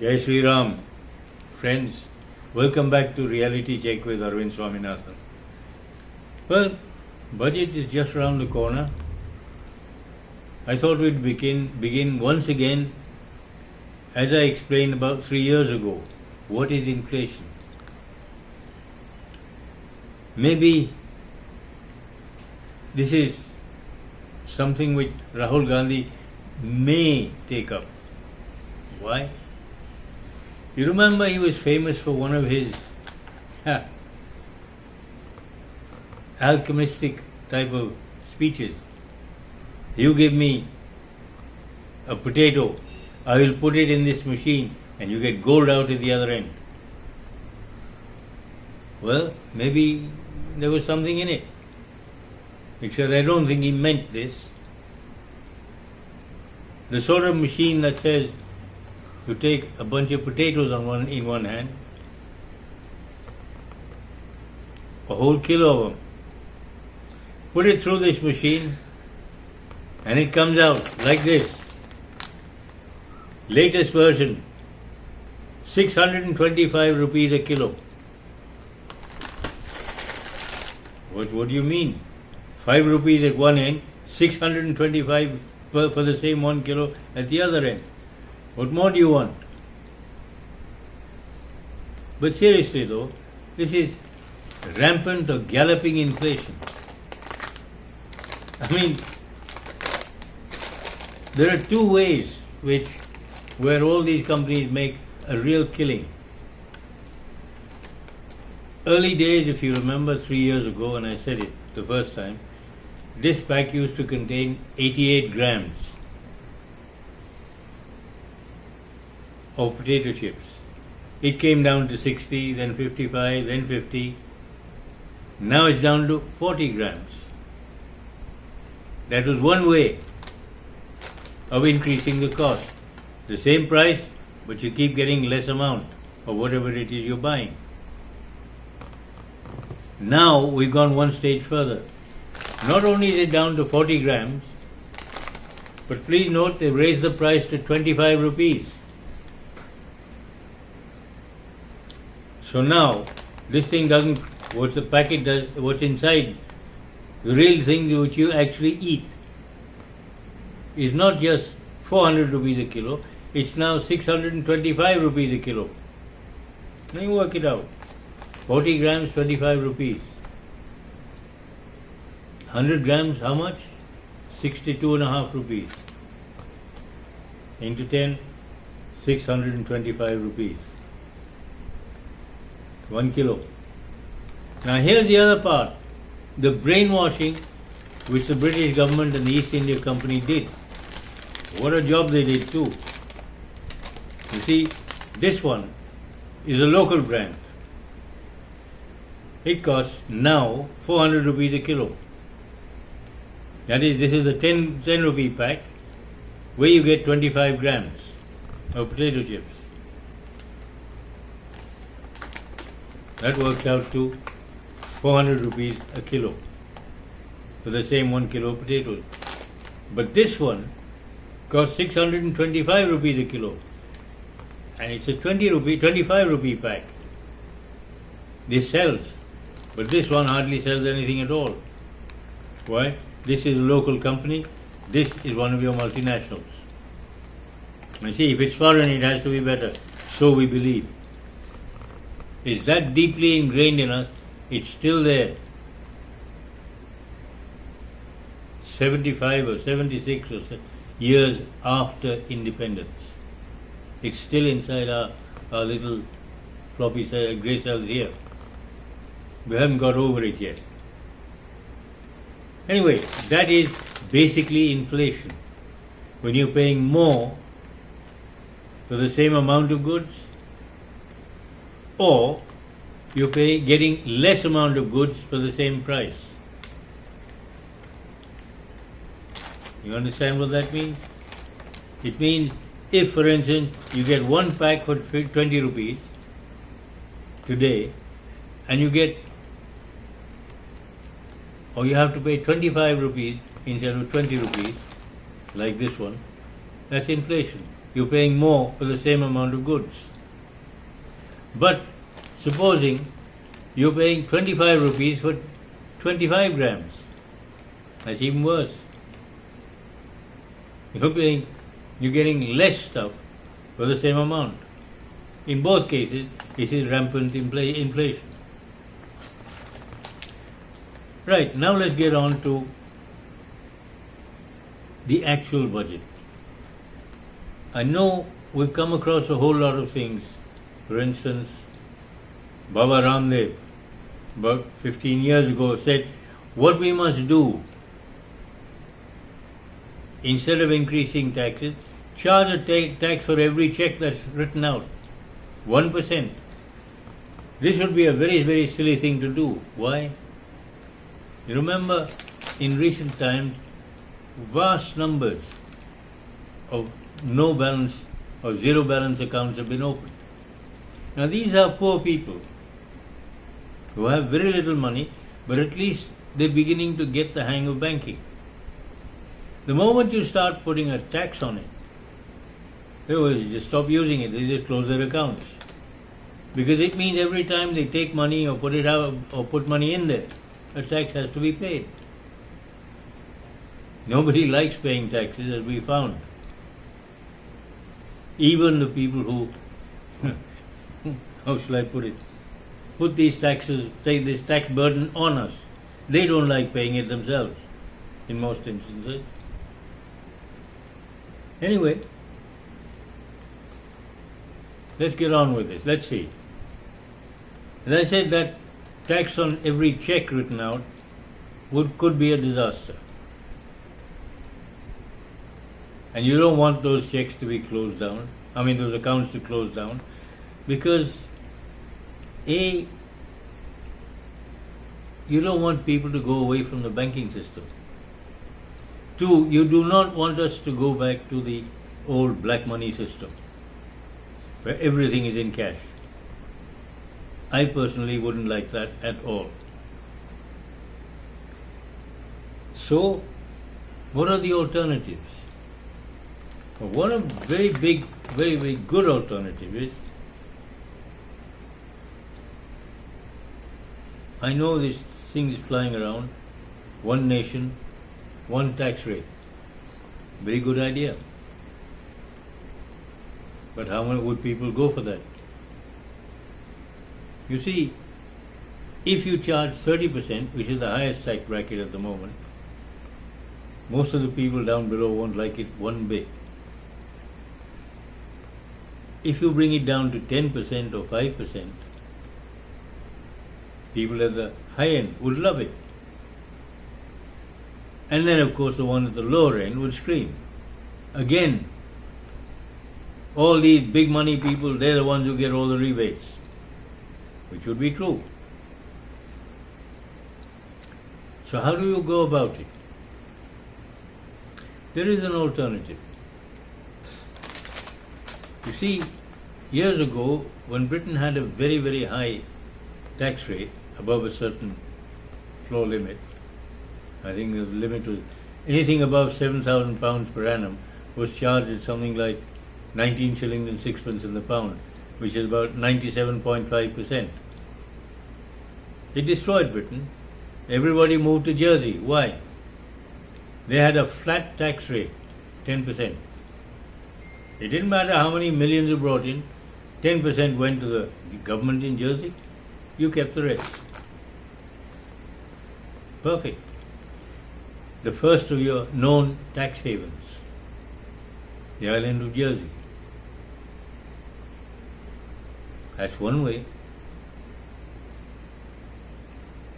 Jai Sri Ram. Friends, welcome back to Reality Check with Arvind Swaminathan. Well, budget is just around the corner. I thought we'd begin once again, as I explained about 3 years ago, what is inflation? Maybe this is something which Rahul Gandhi may take up. Why? You remember he was famous for one of his alchemistic type of speeches. You give me a potato, I will put it in this machine and you get gold out at the other end. Well, maybe there was something in it. Except I don't think he meant this. The sort of machine that says you take a bunch of potatoes in one hand, a whole kilo of them, put it through this machine, and it comes out like this. Latest version, 625 rupees a kilo. What do you mean? 5 rupees at one end, 625 for the same 1 kilo at the other end. What more do you want? But seriously though, this is rampant or galloping inflation. I mean, there are two ways where all these companies make a real killing. Early days, if you remember 3 years ago when I said it the first time, this pack used to contain 88 grams of potato chips. It came down to 60, then 55, then 50. Now it's down to 40 grams. That was one way of increasing the cost. The same price, but you keep getting less amount of whatever it is you're buying. Now we've gone one stage further. Not only is it down to 40 grams, but please note they've raised the price to 25 rupees. So now, this thing doesn't, what the packet does, what's inside, the real thing which you actually eat is not just 400 rupees a kilo, it's now 625 rupees a kilo. Now you work it out. 40 grams, 25 rupees. 100 grams, how much? 62.5 rupees. Into 10, 625 rupees. 1 kilo. Now here's the other part. The brainwashing which the British government and the East India Company did. What a job they did too. You see, this one is a local brand. It costs now 400 rupees a kilo. That is, this is a 10 rupee pack where you get 25 grams of potato chips. That works out to 400 rupees a kilo for the same 1 kilo of potatoes. But this one costs 625 rupees a kilo, and it's a 25 rupee pack. This sells, but this one hardly sells anything at all. Why? This is a local company, this is one of your multinationals. And see, if it's foreign, it has to be better. So we believe. It's that deeply ingrained in us, it's still there. 75 or 76 or so years after independence. It's still inside our little floppy grey cells here. We haven't got over it yet. Anyway, that is basically inflation. When you're paying more for the same amount of goods, or you're getting less amount of goods for the same price. You understand what that means? It means if, for instance, you get one pack for 20 rupees today, and you have to pay 25 rupees instead of 20 rupees, like this one, that's inflation. you're paying more for the same amount of goods. But supposing you're paying 25 rupees for 25 grams, that's even worse. You're getting less stuff for the same amount. In both cases, this is rampant inflation. Right, now let's get on to the actual budget. I know we've come across a whole lot of things. For instance, Baba Ramdev, about 15 years ago, said, what we must do, instead of increasing taxes, charge a tax for every check that's written out. 1%. This would be a very, very silly thing to do. Why? You remember, in recent times, vast numbers of no balance or zero balance accounts have been opened. Now these are poor people who have very little money, but at least they're beginning to get the hang of banking. The moment you start putting a tax on it, they will just stop using it, they just close their accounts. Because it means every time they take money or put it out or put money in there, a tax has to be paid. Nobody likes paying taxes, as we found. Even the people who, how shall I put it, put these taxes, take this tax burden on us, they don't like paying it themselves, in most instances. Anyway, let's get on with this. Let's see. As I said, that tax on every check written out could be a disaster. And you don't want those checks to be closed down, those accounts to close down, because A, you don't want people to go away from the banking system. 2, you do not want us to go back to the old black money system, where everything is in cash. I personally wouldn't like that at all. So, what are the alternatives? Well, one of very big, very, very good alternative is, I know this thing is flying around, one nation, one tax rate. Very good idea. But how many would people go for that? You see, if you charge 30%, which is the highest tax bracket at the moment, most of the people down below won't like it one bit. If you bring it down to 10% or 5%, people at the high end would love it. And then, of course, the one at the lower end would scream. Again, all these big money people, they're the ones who get all the rebates, which would be true. So how do you go about it? There is an alternative. You see, years ago, when Britain had a very, very high tax rate, above a certain floor limit, I think the limit was anything above £7,000 per annum was charged at something like 19 shillings and sixpence in the pound, which is about 97.5%. It destroyed Britain. Everybody moved to Jersey. Why? They had a flat tax rate, 10%. It didn't matter how many millions you brought in, 10% went to the government in Jersey, you kept the rest. Perfect. The first of your known tax havens, the island of Jersey. That's one way.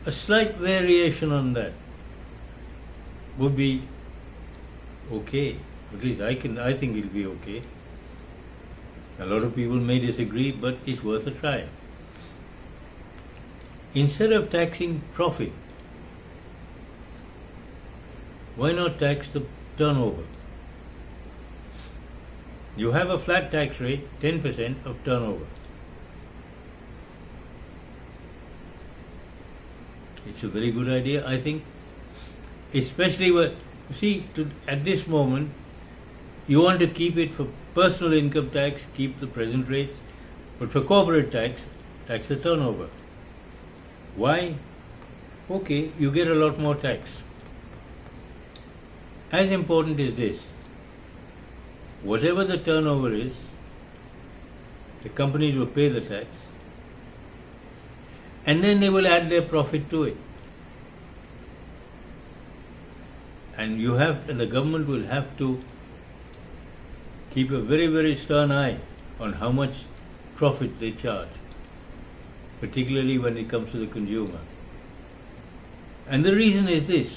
A slight variation on that would be okay. At least I think it'll be okay. A lot of people may disagree, but it's worth a try. Instead of taxing profit, why not tax the turnover? You have a flat tax rate, 10% of turnover. It's a very good idea, I think. Especially, at this moment, You want to keep it for personal income tax, keep the present rates, but for corporate tax, tax the turnover. Why? Okay, you get a lot more tax. As important is this: whatever the turnover is, the companies will pay the tax, and then they will add their profit to it. And the government will have to keep a very, very stern eye on how much profit they charge, particularly when it comes to the consumer. And the reason is this: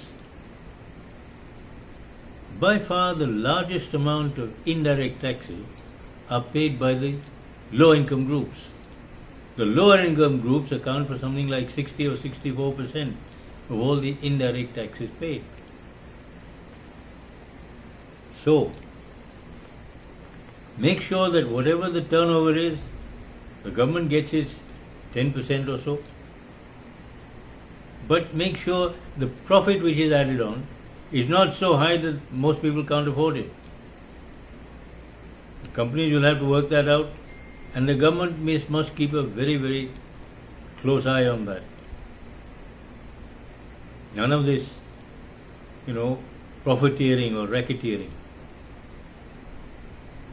by far the largest amount of indirect taxes are paid by the low-income groups. The lower-income groups account for something like 60 or 64% of all the indirect taxes paid. So, make sure that whatever the turnover is, the government gets its 10% or so. But make sure the profit which is added on is not so high that most people can't afford it. The companies will have to work that out, and the government must keep a very, very close eye on that. None of this, profiteering or racketeering.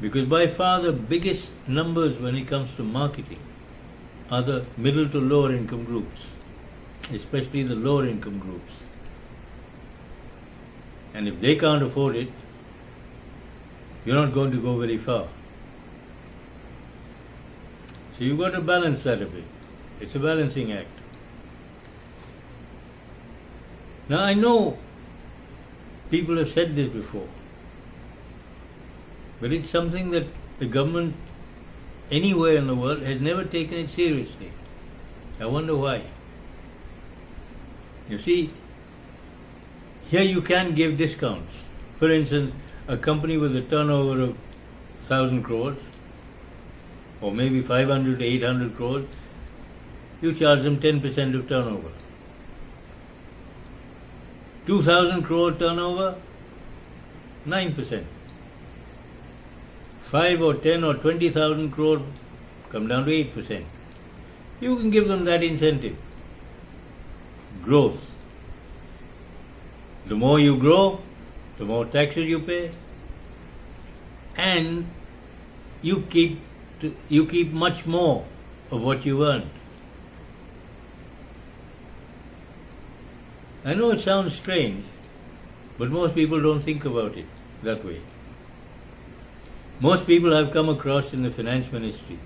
Because by far the biggest numbers when it comes to marketing are the middle to lower income groups, especially the lower income groups. And if they can't afford it, you're not going to go very far. So you've got to balance that a bit. It's a balancing act. Now I know people have said this before, but it's something that the government anywhere in the world has never taken it seriously. I wonder why. You see, here you can give discounts. For instance, a company with a turnover of 1,000 crores, or maybe 500 to 800 crores, you charge them 10% of turnover. 2,000 crore turnover, 9%. 5 or 10 or 20,000 crore come down to 8%. You can give them that incentive. Growth. The more you grow, the more taxes you pay, and you keep much more of what you earned. I know it sounds strange, but most people don't think about it that way. Most people I've come across in the finance ministry,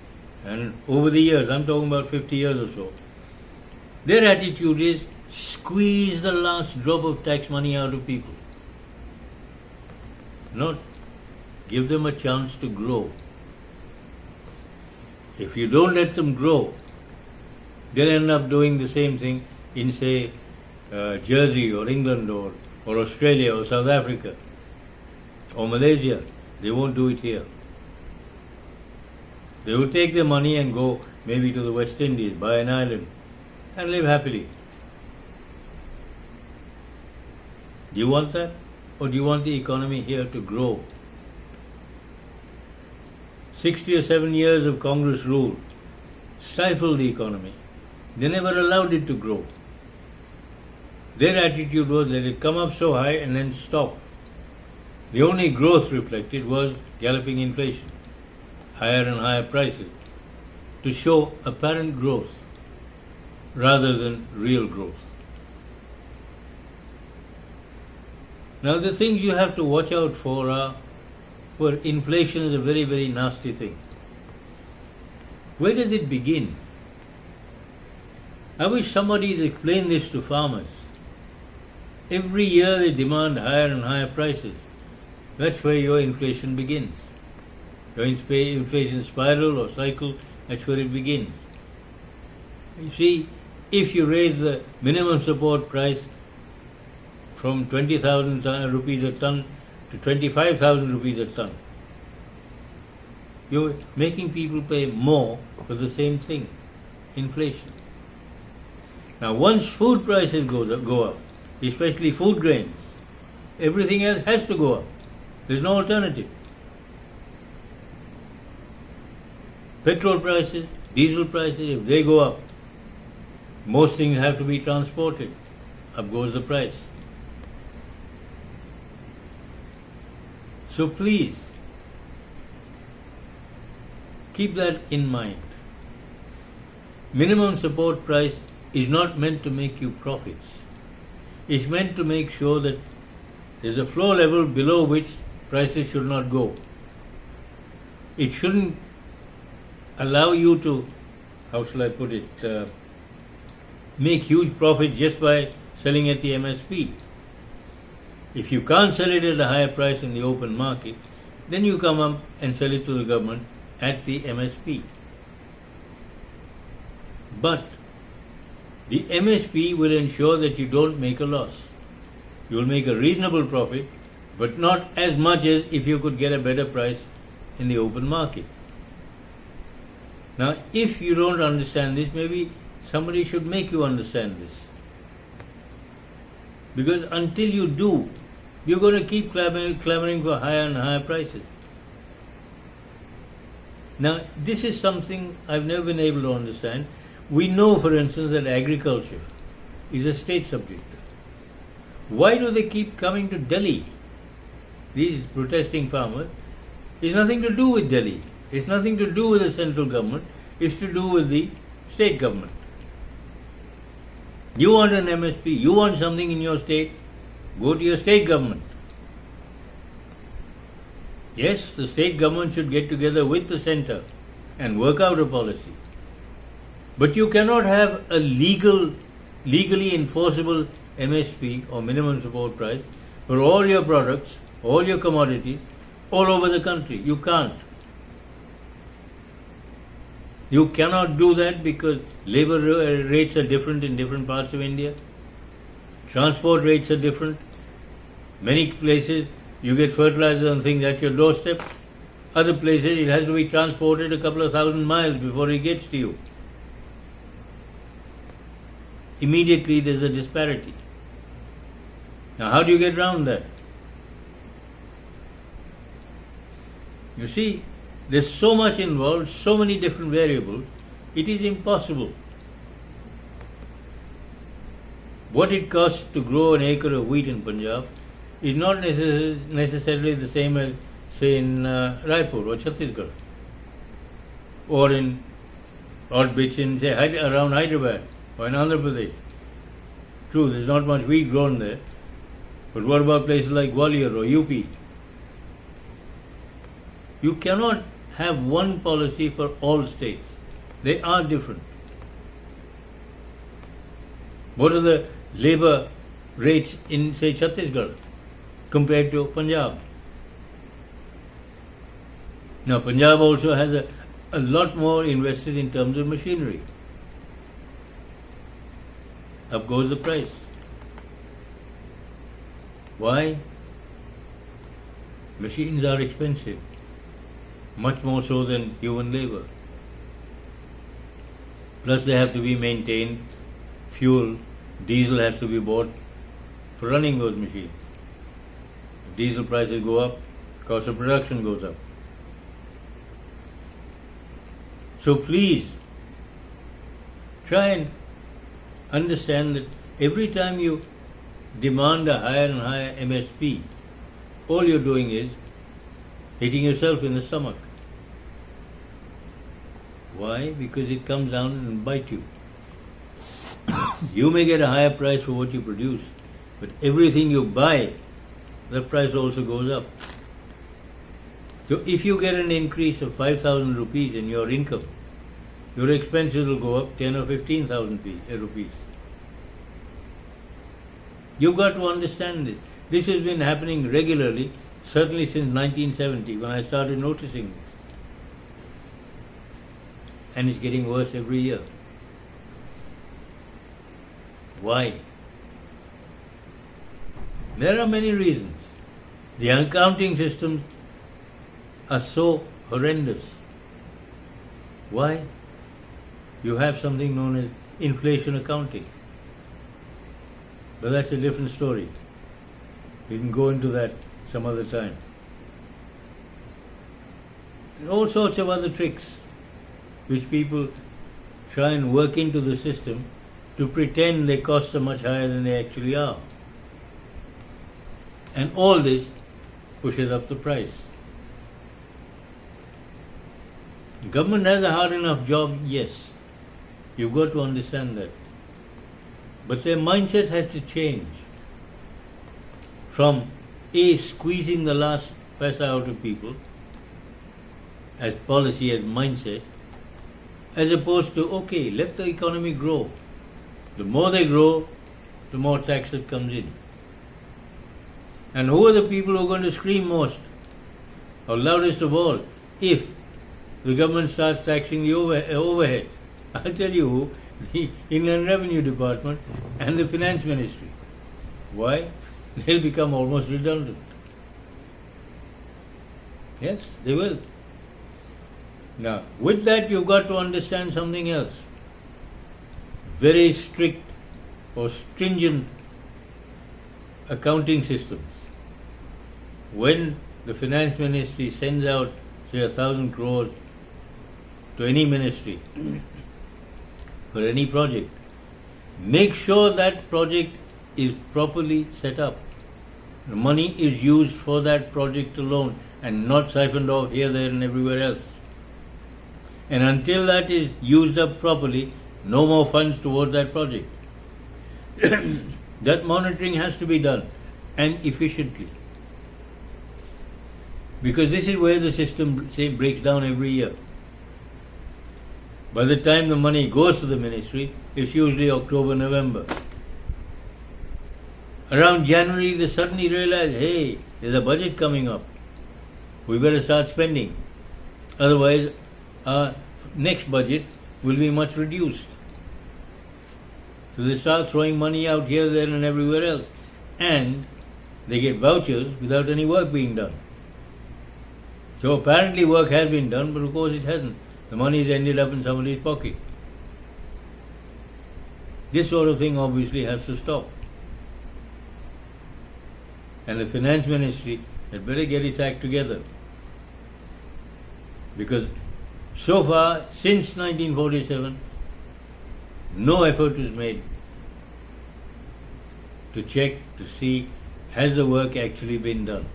and over the years, I'm talking about 50 years or so, their attitude is squeeze the last drop of tax money out of people. Not give them a chance to grow. If you don't let them grow, they'll end up doing the same thing in, say, Jersey or England or Australia or South Africa or Malaysia. They won't do it here. They will take their money and go maybe to the West Indies, buy an island, and live happily. Do you want that? Or do you want the economy here to grow? 60 or 7 years of Congress rule stifled the economy. They never allowed it to grow. Their attitude was that it come up so high and then stop. The only growth reflected was galloping inflation, higher and higher prices, to show apparent growth rather than real growth. Now the things you have to watch out for are, well, inflation is a very, very nasty thing. Where does it begin? I wish somebody would explain this to farmers. Every year they demand higher and higher prices. That's where your inflation begins. Your inflation spiral or cycle, that's where it begins. You see, if you raise the minimum support price from 20,000 rupees a ton to 25,000 rupees a ton, you're making people pay more for the same thing, inflation. Now once food prices go up, especially food grains, everything else has to go up. There's no alternative. Petrol prices, diesel prices, if they go up, most things have to be transported. Up goes the price. So please, keep that in mind. Minimum support price is not meant to make you profits. It's meant to make sure that there's a floor level below which prices should not go. It shouldn't allow you to, how shall I put it, make huge profit just by selling at the MSP. If you can't sell it at a higher price in the open market, then you come up and sell it to the government at the MSP. But the MSP will ensure that you don't make a loss. You will make a reasonable profit, but not as much as if you could get a better price in the open market. Now, if you don't understand this, maybe somebody should make you understand this. Because until you do, you're going to keep clamoring for higher and higher prices. Now, this is something I've never been able to understand. We know, for instance, that agriculture is a state subject. Why do they keep coming to Delhi? These protesting farmers. It's nothing to do with Delhi. It's nothing to do with the central government. It's to do with the state government. You want an MSP, you want something in your state, go to your state government. Yes, the state government should get together with the centre and work out a policy. But you cannot have a legally enforceable MSP or minimum support price for all your products, all your commodities, all over the country. You can't. You cannot do that because labor rates are different in different parts of India. Transport rates are different. Many places you get fertilizer and things at your doorstep. Other places it has to be transported a couple of thousand miles before it gets to you. Immediately there's a disparity. Now how do you get around that? You see, there's so much involved, so many different variables, it is impossible. What it costs to grow an acre of wheat in Punjab is not necessarily the same as, say, in Raipur or Chhattisgarh, or in odd bits in, say, around Hyderabad or in Andhra Pradesh. True, there's not much wheat grown there, but what about places like Gwalior or UP? You cannot have one policy for all states. They are different. What are the labour rates in, say, Chhattisgarh compared to Punjab? Now, Punjab also has a lot more invested in terms of machinery. Up goes the price. Why? Machines are expensive, much more so than human labor. Plus they have to be maintained, fuel, diesel has to be bought for running those machines. If diesel prices go up, cost of production goes up. So please, try and understand that every time you demand a higher and higher MSP, all you're doing is hitting yourself in the stomach. Why? Because it comes down and bites you. You may get a higher price for what you produce, but everything you buy, the price also goes up. So if you get an increase of 5,000 rupees in your income, your expenses will go up 10 or 15,000 rupees. You've got to understand this. This has been happening regularly, certainly since 1970 when I started noticing this. And it's getting worse every year. Why? There are many reasons. The accounting systems are so horrendous. Why? You have something known as inflation accounting. But that's a different story. We can go into that some other time. And all sorts of other tricks. which people try and work into the system to pretend their costs are much higher than they actually are. And all this pushes up the price. The government has a hard enough job, yes. You've got to understand that. But their mindset has to change from squeezing the last paisa out of people as policy, as mindset, as opposed to, okay, let the economy grow. The more they grow, the more tax that comes in. And who are the people who are going to scream most or loudest of all if the government starts taxing the overhead? I'll tell you who, the Inland Revenue Department and the Finance Ministry. Why? They'll become almost redundant. Yes, they will. Now, with that you've got to understand something else. Very strict or stringent accounting systems. When the Finance Ministry sends out, say, 1,000 crores to any ministry for any project, make sure that project is properly set up. The money is used for that project alone and not siphoned off here, there and everywhere else. And until that is used up properly, no more funds towards that project. That monitoring has to be done, and efficiently. Because this is where the system, say, breaks down every year. By the time the money goes to the ministry, it's usually October, November. Around January, they suddenly realize, hey, there's a budget coming up. We better start spending. Otherwise, our next budget will be much reduced. So they start throwing money out here, there and everywhere else. And they get vouchers without any work being done. So apparently work has been done, but of course it hasn't. The money has ended up in somebody's pocket. This sort of thing obviously has to stop. And the Finance Ministry had better get its act together. Because so far, since 1947, no effort was made to check, to see, has the work actually been done.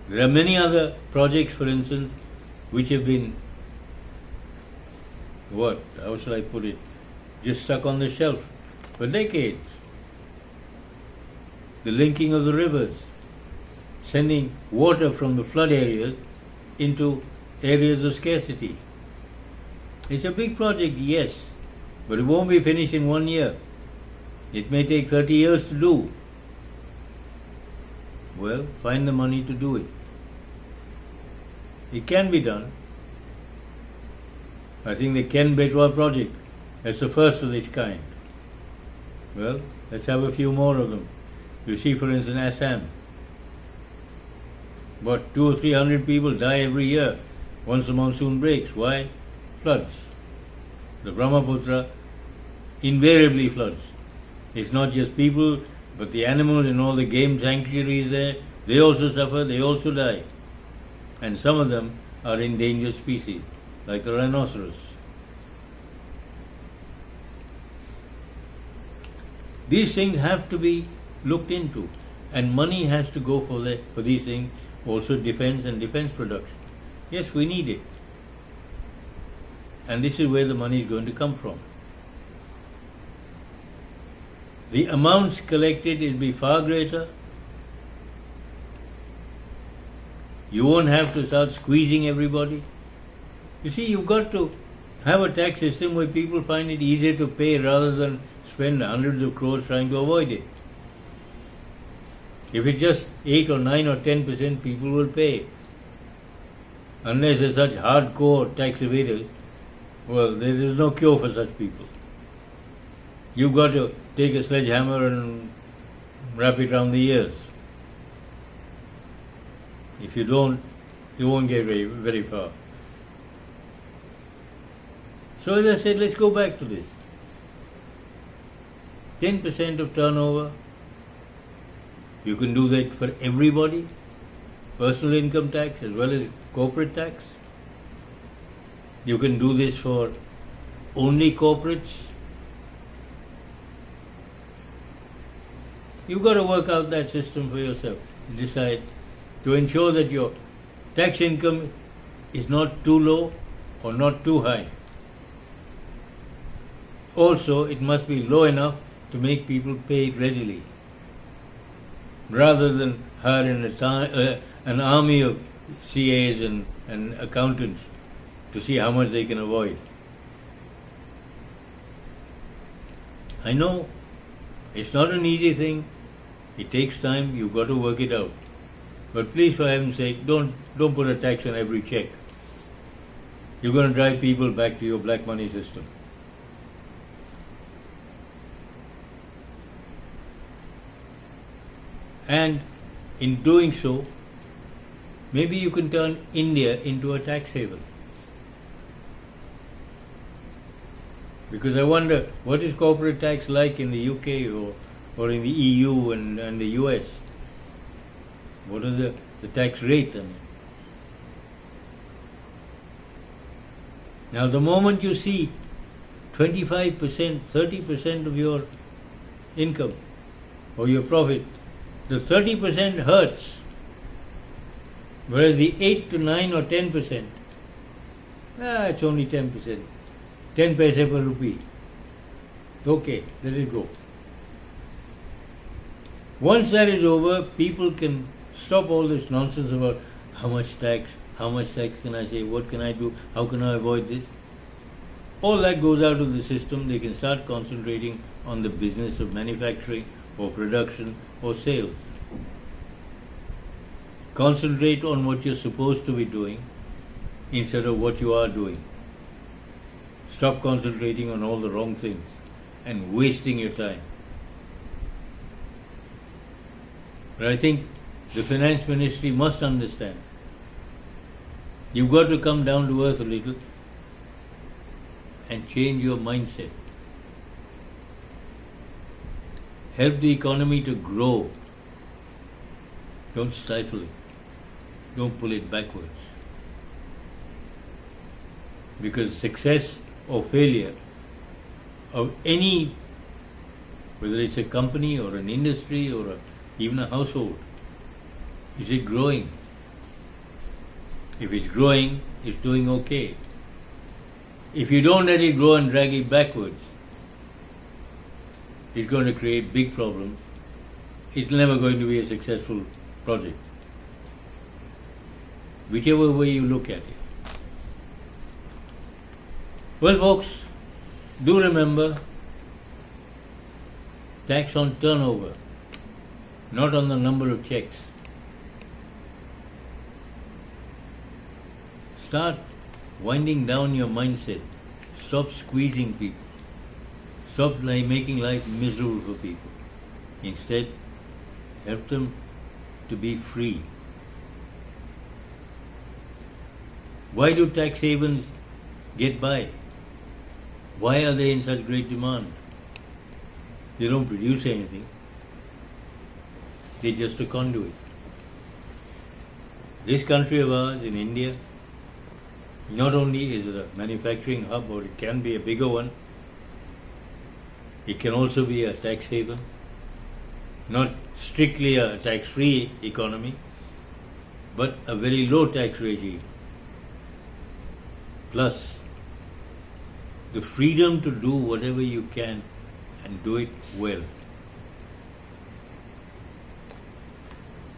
There are many other projects, for instance, which have been, how shall I put it, just stuck on the shelf for decades. The linking of the rivers, sending water from the flood areas into areas of scarcity. It's a big project, yes, but it won't be finished in 1 year. It may take 30 years to do. Well, find the money to do it. It can be done. I think the Ken Betwa project, that's the first of this kind. Well, let's have a few more of them. You see, for instance, Assam. But 200 or 300 people die every year once the monsoon breaks. Why? Floods. The Brahmaputra invariably floods. It's not just people, but the animals and all the game sanctuaries there, they also suffer, they also die. And some of them are endangered species, like the rhinoceros. These things have to be looked into, and money has to go for these things, also defense and defense production. Yes, we need it. And this is where the money is going to come from. The amounts collected will be far greater. You won't have to start squeezing everybody. You see, you've got to have a tax system where people find it easier to pay rather than spend hundreds of crores trying to avoid it. If it's just 8 or 9 or 10%, people will pay. Unless they're such hardcore tax evaders, well, there is no cure for such people. You've got to take a sledgehammer and wrap it around the ears. If you don't, you won't get very, very far. So as I said, let's go back to this. 10% of turnover, you can do that for everybody, personal income tax as well as corporate tax. You can do this for only corporates. You've got to work out that system for yourself. Decide to ensure that your tax income is not too low or not too high. Also, it must be low enough to make people pay readily, rather than hire an army of CAs and accountants to see how much they can avoid. I know it's not an easy thing. It takes time. You've got to work it out. But please, for heaven's sake, don't put a tax on every check. You're going to drive people back to your black money system. And in doing so, maybe you can turn India into a tax haven. Because I wonder, what is corporate tax like in the UK or in the EU and the US? What are the tax rate? I mean? Now, the moment you see 25%, 30% of your income or your profit, the 30% hurts, whereas the 8 to 9 or 10%, it's only 10%, 10 paise per rupee. Okay, let it go. Once that is over, people can stop all this nonsense about how much tax can I say, what can I do, how can I avoid this. All that goes out of the system. They can start concentrating on the business of manufacturing or production or sales. Concentrate on what you're supposed to be doing instead of what you are doing. Stop concentrating on all the wrong things and wasting your time. But I think the finance ministry must understand. You've got to come down to earth a little and change your mindset. Help the economy to grow. Don't stifle it. Don't pull it backwards. Because success or failure of any, whether it's a company or an industry or even a household, is it growing? If it's growing, it's doing okay. If you don't let it grow and drag it backwards, it's going to create big problems. It's never going to be a successful project, whichever way you look at it. Well, folks, do remember, tax on turnover, not on the number of checks. Start winding down your mindset. Stop squeezing people. Stop making life miserable for people. Instead, help them to be free. Why do tax havens get by? Why are they in such great demand? They don't produce anything. They're just a conduit. This country of ours in India not only is a manufacturing hub, or it can be a bigger one, it can also be a tax haven, not strictly a tax-free economy, but a very low tax regime. Plus, the freedom to do whatever you can and do it well.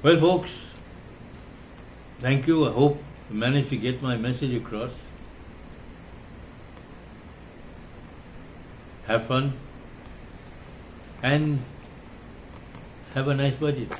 Well, folks, thank you. I hope you managed to get my message across. Have fun and have a nice budget.